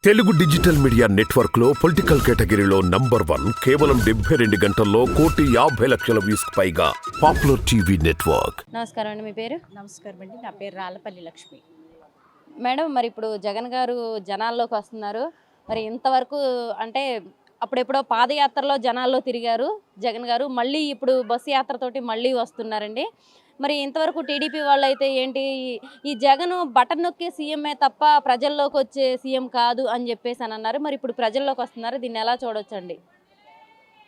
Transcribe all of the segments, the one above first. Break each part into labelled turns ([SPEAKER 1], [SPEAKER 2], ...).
[SPEAKER 1] Telugu digital media network లో political కేటగిరీలో number 1 కేవలం 72 గంటల్లో 1,50,00,000 వ్యూస్ పైగా పాపులర్ టీవీ నెట్వర్క్.
[SPEAKER 2] నమస్కారం అండి. మీ పేరు?
[SPEAKER 3] నమస్కారం అండి. నా పేరు రాళ్ళపల్లి లక్ష్మి.
[SPEAKER 2] మేడం, మరి ఇప్పుడు జగన్ గారు జనాల్లోకి వస్తున్నారు. మరి ఇంతవరకు అంటే అప్పుడెప్పుడో పాదయాత్రలో జనాల్లో తిరిగారు జగన్ గారు. మళ్ళీ ఇప్పుడు బస్సు యాత్రతోటి మళ్ళీ వస్తున్నారండి. మరి ఇంతవరకు టీడీపీ వాళ్ళు అయితే ఏంటి, ఈ జగన్ బటన్ నొక్కే సీఎంఏ తప్ప ప్రజల్లోకి వచ్చే సీఎం కాదు అని చెప్పేసి అని అన్నారు. మరి ఇప్పుడు ప్రజల్లోకి వస్తున్నారు, దీన్ని ఎలా చూడొచ్చండి?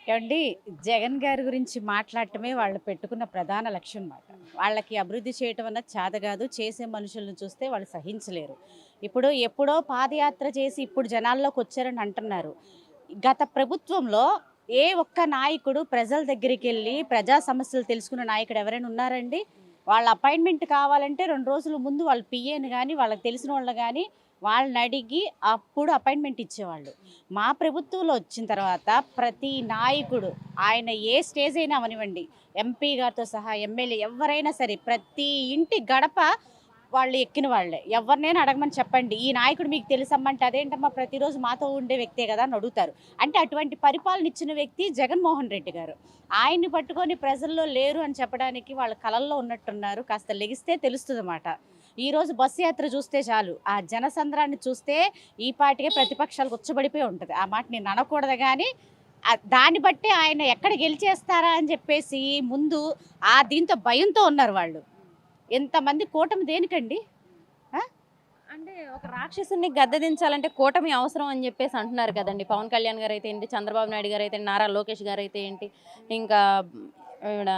[SPEAKER 3] ఏమండి, జగన్ గారి గురించి మాట్లాడటమే వాళ్ళు పెట్టుకున్న ప్రధాన లక్ష్యం అన్నమాట. వాళ్ళకి అభివృద్ధి చేయటం అన్నది చేత కాదు. చేసే మనుషులను చూస్తే వాళ్ళు సహించలేరు. ఇప్పుడు ఎప్పుడో పాదయాత్ర చేసి ఇప్పుడు జనాల్లోకి వచ్చారని అంటున్నారు. గత ప్రభుత్వంలో ఏ ఒక్క నాయకుడు ప్రజల దగ్గరికి వెళ్ళి ప్రజా సమస్యలు తెలుసుకున్న నాయకుడు ఎవరైనా ఉన్నారండి? వాళ్ళ అపాయింట్మెంట్ కావాలంటే 2 రోజుల ముందు వాళ్ళ పిఏని కానీ వాళ్ళకి తెలిసిన వాళ్ళు కానీ వాళ్ళని అడిగి అప్పుడు అపాయింట్మెంట్ ఇచ్చేవాళ్ళు. మా ప్రభుత్వంలో వచ్చిన తర్వాత ప్రతి నాయకుడు, ఆయన ఏ స్టేజ్ అయినా అవనివ్వండి, ఎంపీ గారితో సహా ఎమ్మెల్యే ఎవరైనా సరే, ప్రతి ఇంటి గడప వాళ్ళు ఎక్కిన వాళ్ళే. ఎవరినైనా అడగమని చెప్పండి, ఈ నాయకుడు మీకు తెలుసమ్మంటే అదేంటమ్మా ప్రతిరోజు మాతో ఉండే వ్యక్తే కదా అని అడుగుతారు. అంటే అటువంటి పరిపాలన ఇచ్చిన వ్యక్తి జగన్మోహన్ రెడ్డి గారు. ఆయన్ని పట్టుకొని ప్రజల్లో లేరు అని చెప్పడానికి వాళ్ళ కలల్లో ఉన్నట్టున్నారు. కాస్త లెగిస్తే తెలుస్తుంది అన్నమాట. ఈరోజు బస్సు యాత్ర చూస్తే చాలు, ఆ జనసంద్రాన్ని చూస్తే ఈ పాటికే ప్రతిపక్షాలకు ఉచ్చబడిపోయి ఉంటుంది. ఆ మాట నేను అనకూడదు కానీ దాన్ని బట్టి ఆయన ఎక్కడ గెలిచేస్తారా అని చెప్పేసి ముందు దీంతో భయంతో ఉన్నారు వాళ్ళు. ఎంతమంది కూటమి దేనికండి?
[SPEAKER 2] అంటే ఒక రాక్షసుని గద్దెదించాలంటే కూటమి అవసరం అని చెప్పేసి అంటున్నారు కదండి. పవన్ కళ్యాణ్ గారు అయితే ఏంటి, చంద్రబాబు నాయుడు గారు అయితే, నారా లోకేష్ గారు అయితే ఏంటి, ఇంకా ఈవిడ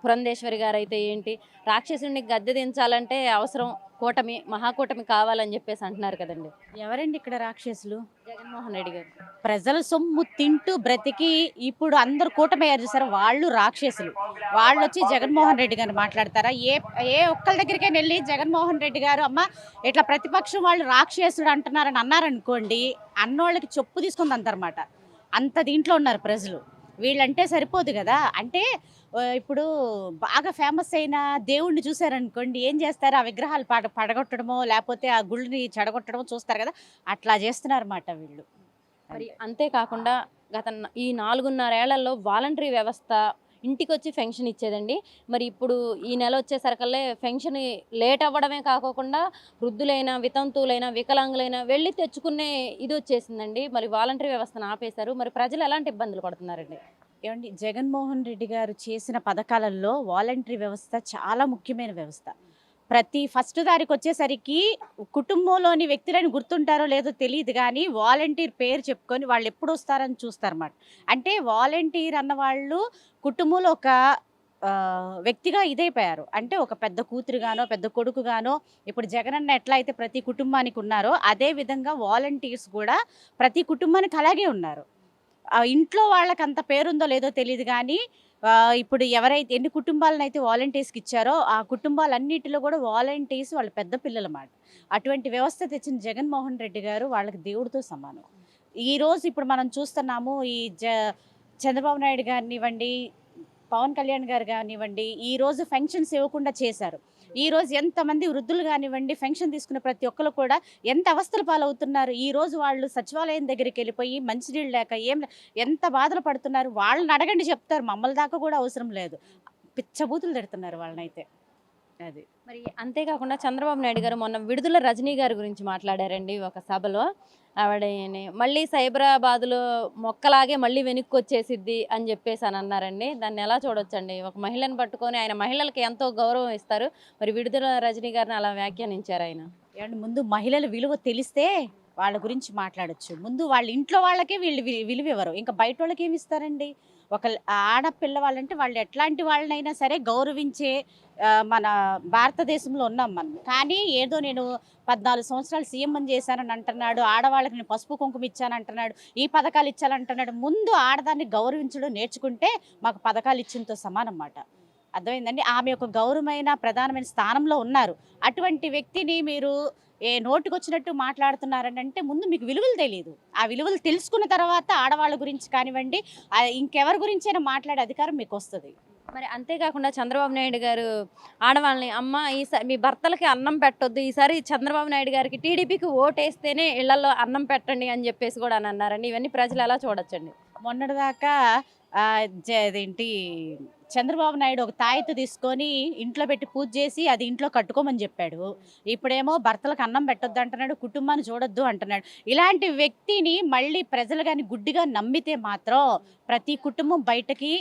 [SPEAKER 2] పురంధేశ్వరి గారు అయితే ఏంటి, రాక్షసుని గద్దెదించాలంటే అవసరం కూటమి, మహాకూటమి కావాలని చెప్పేసి అంటున్నారు కదండి.
[SPEAKER 3] ఎవరండి ఇక్కడ రాక్షసులు?
[SPEAKER 2] జగన్మోహన్ రెడ్డి గారు.
[SPEAKER 3] ప్రజల సొమ్ము తింటూ బ్రతికి ఇప్పుడు అందరు కూటమయ్యారు చూసారు, వాళ్ళు రాక్షసులు. వాళ్ళు వచ్చి జగన్మోహన్ రెడ్డి గారిని మాట్లాడతారా? ఏ ఒక్కరి దగ్గరికైనా వెళ్ళి జగన్మోహన్ రెడ్డి గారు అమ్మ ఇట్లా ప్రతిపక్షం వాళ్ళు రాక్షసుడు అంటున్నారని అన్నారనుకోండి, అన్నోళ్ళకి చెప్పు తీసుకుంది అంటారన్నమాట. అంత దీంట్లో ఉన్నారు ప్రజలు. వీళ్ళంటే సరిపోదు కదా. అంటే ఇప్పుడు బాగా ఫేమస్ అయిన దేవుణ్ణి చూసారనుకోండి, ఏం చేస్తారు? ఆ విగ్రహాలు పడగొట్టడమో లేకపోతే ఆ గుళ్ళని చెడగొట్టడమో చూస్తారు కదా, అట్లా చేస్తున్నారు అన్నమాట వీళ్ళు.
[SPEAKER 2] మరి అంతేకాకుండా ఈ 4.5 ఏళ్లలో వాలంటరీ వ్యవస్థ ఇంటికి వచ్చి ఫెన్షన్ ఇచ్చేదండి. మరి ఇప్పుడు ఈ నెల వచ్చేసరికల్లా ఫెన్షన్ లేట్ అవ్వడమే కాకుండా వృద్ధులైన, వితంతువులైన, వికలాంగులైన వెళ్ళి తెచ్చుకునే ఇది వచ్చేసిందండి. మరి వాలంటరీ వ్యవస్థను ఆపేశారు. మరి ప్రజలు ఎలాంటి ఇబ్బందులు పడుతున్నారండి?
[SPEAKER 3] ఏమండి, జగన్మోహన్ రెడ్డి గారు చేసిన పథకాలలో వాలంటరీ వ్యవస్థ చాలా ముఖ్యమైన వ్యవస్థ. ప్రతి ఫస్ట్ తారీఖు వచ్చేసరికి కుటుంబంలోని వ్యక్తులను గుర్తుంటారో లేదో తెలియదు కానీ వాలంటీర్ పేరు చెప్పుకొని వాళ్ళు ఎప్పుడు వస్తారని చూస్తారన్నమాట. అంటే వాలంటీర్ అన్న వాళ్ళు కుటుంబంలో ఒక వ్యక్తిగా ఇదైపోయారు. అంటే ఒక పెద్ద కూతురుగానో పెద్ద కొడుకుగానో ఇప్పుడు జగనన్న ఎట్లా అయితే ప్రతి కుటుంబానికి ఉన్నారో అదే విధంగా వాలంటీర్స్ కూడా ప్రతి కుటుంబానికి అలాగే ఉన్నారు. ఇంట్లో వాళ్ళకి అంత పేరుందో లేదో తెలియదు కానీ ఇప్పుడు ఎవరైతే ఎన్ని కుటుంబాలను అయితే వాలంటీర్స్కి ఇచ్చారో ఆ కుటుంబాలన్నిటిలో కూడా వాలంటీర్స్ వాళ్ళ పెద్ద పిల్లలన్నమాట. అటువంటి వ్యవస్థ తెచ్చిన జగన్మోహన్ రెడ్డి గారు వాళ్ళకి దేవుడితో సమానం. ఈరోజు ఇప్పుడు మనం చూస్తున్నాము, ఈ చంద్రబాబు నాయుడు గారిని ఇవ్వండి, పవన్ కళ్యాణ్ గారు కానివ్వండి, ఈరోజు ఫెన్షన్స్ ఇవ్వకుండా చేశారు. ఈరోజు ఎంతమంది వృద్ధులు కానివ్వండి, ఫెన్షన్ తీసుకున్న ప్రతి ఒక్కరు కూడా ఎంత అవస్థలు పాలవుతున్నారు. ఈరోజు వాళ్ళు సచివాలయం దగ్గరికి వెళ్ళిపోయి మంచినీళ్ళు లేక ఎంత బాధలు పడుతున్నారు. వాళ్ళని అడగండి చెప్తారు. మమ్మల్ని దాకా కూడా అవసరం లేదు. పిచ్చబూతులు తిడుతున్నారు వాళ్ళనైతే. అది
[SPEAKER 2] మరి అంతేకాకుండా చంద్రబాబు నాయుడు గారు మొన్న విడుదల రజనీ గారి గురించి మాట్లాడారండి ఒక సభలో. ఆవిడని మళ్ళీ సైబరాబాద్లో మొక్కలాగే మళ్ళీ వెనక్కి వచ్చేసిద్ది అని చెప్పేసి అని అన్నారండి. దాన్ని ఎలా చూడొచ్చండి? ఒక మహిళను పట్టుకొని, ఆయన మహిళలకి ఎంతో గౌరవం ఇస్తారు, మరి విడుదల రజనీ గారిని అలా వ్యాఖ్యానించారు ఆయన.
[SPEAKER 3] ఏమంటే, ముందు మహిళల విలువ తెలిస్తే వాళ్ళ గురించి మాట్లాడచ్చు. ముందు వాళ్ళ ఇంట్లో వాళ్ళకే వీళ్ళు విలువ ఇవ్వరు, ఇంకా బయట వాళ్ళకి ఏమి ఇస్తారండి? ఒక ఆడపిల్ల వాళ్ళంటే వాళ్ళు ఎట్లాంటి వాళ్ళనైనా సరే గౌరవించే మన భారతదేశంలో ఉన్నాం మనం. కానీ ఏదో నేను 14 సంవత్సరాలు సీఎం అని చేశానని అంటున్నాడు, ఆడవాళ్ళకి నేను పసుపు కుంకుమ ఇచ్చానంటున్నాడు, ఈ పథకాలు ఇచ్చానంటున్నాడు. ముందు ఆడదాన్ని గౌరవించడం నేర్చుకుంటే మాకు పథకాలు ఇచ్చినతో సమానం అన్నమాట. అర్థమైందండి? ఆమె ఒక గౌరవమైన ప్రధానమైన స్థానంలో ఉన్నారు. అటువంటి వ్యక్తిని మీరు నోటికి వచ్చినట్టు మాట్లాడుతున్నారని అంటే ముందు మీకు విలువలు తెలియదు. ఆ విలువలు తెలుసుకున్న తర్వాత ఆడవాళ్ళ గురించి కానివ్వండి, ఇంకెవరి గురించైనా మాట్లాడే అధికారం మీకు వస్తుంది.
[SPEAKER 2] మరి అంతేకాకుండా చంద్రబాబు నాయుడు గారు ఆడవాళ్ళని అమ్మ ఈసారి మీ భర్తలకి అన్నం పెట్టొద్దు, ఈసారి చంద్రబాబు నాయుడు గారికి టీడీపీకి ఓటేస్తేనే ఇళ్లలో అన్నం పెట్టండి అని చెప్పేసి కూడా అని అన్నారండి. ఇవన్నీ ప్రజలు ఎలా చూడొచ్చండి?
[SPEAKER 3] మొన్నటిదాకా అదేంటి చంద్రబాబు నాయుడు ఒక తాయెత్తు తీసుకొని ఇంట్లో పెట్టి పూజ చేసి అది ఇంట్లో కట్టుకోమని చెప్పాడు. ఇప్పుడేమో భర్తలకు అన్నం పెట్టొద్దు అంటున్నాడు, కుటుంబాన్ని చూడొద్దు అంటున్నాడు. ఇలాంటి వ్యక్తిని మళ్ళీ ప్రజలు కానీ గుడ్డిగా నమ్మితే మాత్రం ప్రతి కుటుంబం బయటకి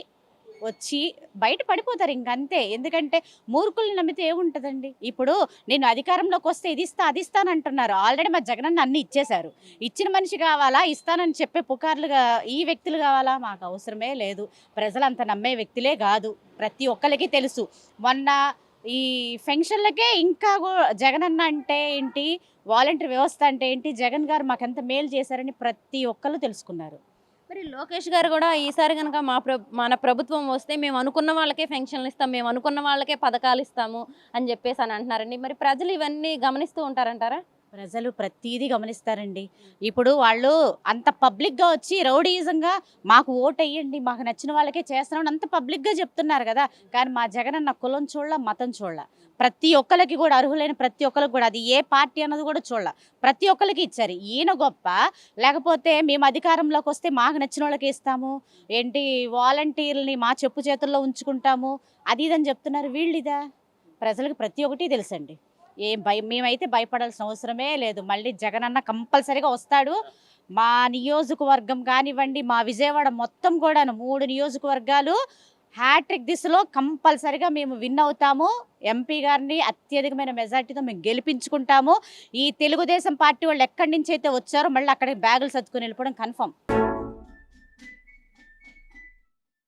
[SPEAKER 3] వచ్చి బయట పడిపోతారు ఇంకంతే. ఎందుకంటే మూర్ఖుల్ని నమ్మితే ఏముంటుందండి. ఇప్పుడు నేను అధికారంలోకి వస్తే ఇది ఇస్తా అది ఇస్తానంటున్నారు. ఆల్రెడీ మా జగనన్న అన్ని ఇచ్చేశారు. ఇచ్చిన మనిషి కావాలా, ఇస్తానని చెప్పే పుకార్లుగా ఈ వ్యక్తులు కావాలా? మాకు అవసరమే లేదు. ప్రజలు అంత నమ్మే వ్యక్తులే కాదు, ప్రతి ఒక్కరికి తెలుసు. మొన్న ఈ పెన్షన్లకే ఇంకా జగనన్న అంటే ఏంటి, వాలంటీర్ వ్యవస్థ అంటే ఏంటి, జగన్ గారు మాకెంత మేలు చేశారని ప్రతి ఒక్కరు తెలుసుకున్నారు.
[SPEAKER 2] మరి లోకేష్ గారు కూడా ఈసారి కనుక మన ప్రభుత్వం వస్తే మేము అనుకున్న వాళ్ళకే పెన్షన్లు ఇస్తాం, మేము అనుకున్న వాళ్ళకే పథకాలు ఇస్తాము అని చెప్పేసి అని అంటున్నారండి. మరి ప్రజలు ఇవన్నీ గమనిస్తూ ఉంటారంటారా?
[SPEAKER 3] ప్రజలు ప్రతీదీ గమనిస్తారండి. ఇప్పుడు వాళ్ళు అంత పబ్లిక్గా వచ్చి రౌడీయిజంగా మాకు ఓటు వేయండి, మాకు నచ్చిన వాళ్ళకే చేస్తున్నాం అంత పబ్లిక్గా చెప్తున్నారు కదా. కానీ మా జగనన్న కులం చూడాల, మతం చూడాల, ప్రతి ఒక్కరికి కూడా అర్హులైన ప్రతి ఒక్కరికి కూడా, అది ఏ పార్టీ అన్నది కూడా చూడాల, ప్రతి ఒక్కరికి ఇచ్చారు. ఈయన గొప్ప, లేకపోతే మేము అధికారంలోకి వస్తే మాకు నచ్చిన వాళ్ళకి ఇస్తాము ఏంటి, వాలంటీర్లని మా చెప్పు చేతుల్లో ఉంచుకుంటాము అది ఇదని చెప్తున్నారు. వీళ్ళిదా? ప్రజలకు ప్రతి ఒక్కటి తెలుసండి. మేమైతే భయపడాల్సిన అవసరమే లేదు. మళ్ళీ జగనన్న కంపల్సరీగా వస్తాడు. మా నియోజకవర్గం కానివ్వండి, మా విజయవాడ మొత్తం కూడా 3 నియోజకవర్గాలు హ్యాట్రిక్ దిశలో కంపల్సరీగా మేము విన్ అవుతాము. ఎంపీ గారిని అత్యధికమైన మెజార్టీతో మేము గెలిపించుకుంటాము. ఈ తెలుగుదేశం పార్టీ వాళ్ళు ఎక్కడి నుంచి అయితే వచ్చారో మళ్ళీ అక్కడికి బ్యాగులు సర్దుకుని వెళ్ళిపోవడం కన్ఫర్మ్.